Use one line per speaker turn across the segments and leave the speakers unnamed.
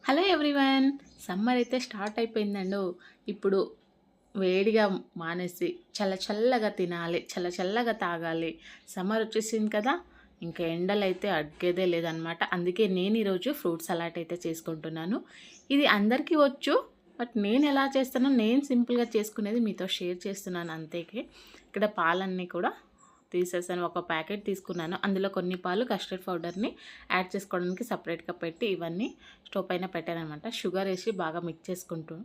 Hello everyone. Summer అయితే start అయిపోయిందండు. ఇప్పుడు వేడిగా మానేసి చల్లగా తినాలి, చల్లగా తాగాలి. సమ్మర్ వచ్చేసింది కదా, ఇంకా ఎండలైతే అడ్గేదే లేదనమాట. అందుకే నేను ఈరోజు ఫ్రూట్ సలాడ్ అయితే చేసుకుంటున్నాను. ఇది అందరికీ వచ్చు, బట్ నేను ఎలా చేస్తానో నేను సింపుల్గా చేసుకునేది మీతో షేర్ చేస్తున్నాను అంతేకి. ఇక్కడ పాలన్నీ కూడా తీసేసాను. ఒక ప్యాకెట్ తీసుకున్నాను. అందులో కొన్ని పాలు కస్టర్డ్ పౌడర్ని యాడ్ చేసుకోవడానికి సపరేట్గా పెట్టి ఇవన్నీ స్టవ్ పైన పెట్టానమాట. షుగర్ వేసి బాగా మిక్స్ చేసుకుంటూ,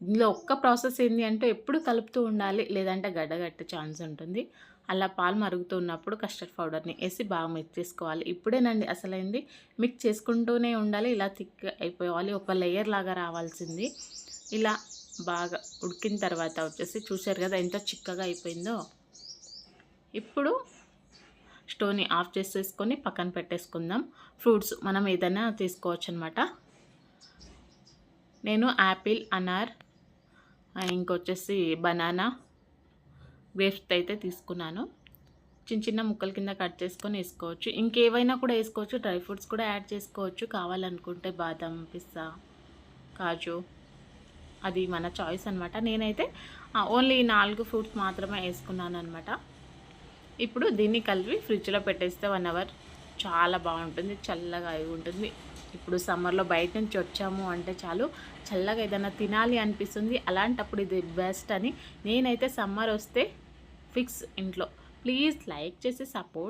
ఇందులో ఒక్క ప్రాసెస్ ఏంటి అంటే ఎప్పుడు కలుపుతూ ఉండాలి, లేదంటే గడ్డగట్టే ఛాన్స్ ఉంటుంది. అలా పాలు మరుగుతూ ఉన్నప్పుడు కస్టర్డ్ పౌడర్ని వేసి బాగా మిక్స్ చేసుకోవాలి. ఇప్పుడేనండి అసలైంది. మిక్స్ చేసుకుంటూనే ఉండాలి. ఇలా థిక్ అయిపోవాలి, ఒక లేయర్ లాగా రావాల్సింది. ఇలా బాగా ఉడికిన తర్వాత వచ్చేసి చూసారు కదా ఎంత చిక్కగా అయిపోయిందో. ఇప్పుడు స్టవ్ని ఆఫ్ చేసేసుకొని పక్కన పెట్టేసుకుందాం. ఫ్రూట్స్ మనం ఏదైనా తీసుకోవచ్చు అనమాట. నేను యాపిల్, అనార్, ఇంకొచ్చేసి బనానా, గ్రేప్స్ అయితే తీసుకున్నాను. చిన్న చిన్న ముక్కల కింద కట్ చేసుకొని వేసుకోవచ్చు. ఇంకేవైనా కూడా వేసుకోవచ్చు. డ్రై ఫ్రూట్స్ కూడా యాడ్ చేసుకోవచ్చు కావాలనుకుంటే. బాదం, పిస్తా, కాజు, అది మన చాయిస్ అనమాట. నేనైతే ఓన్లీ 4 ఫ్రూట్స్ మాత్రమే వేసుకున్నాను అనమాట. ఇప్పుడు దీన్ని కలిపి ఫ్రిడ్జ్లో పెట్టేస్తే 1 అవర్ చాలా బాగుంటుంది, చల్లగా అయి ఉంటుంది. ఇప్పుడు సమ్మర్లో బయట నుంచి వచ్చాము అంటే చాలు చల్లగా ఏదైనా తినాలి అనిపిస్తుంది. అలాంటప్పుడు ఇది బెస్ట్ అని నేనైతే సమ్మర్ వస్తే ఫిక్స్ ఇంట్లో. ప్లీజ్ లైక్ చేసి సపోర్ట్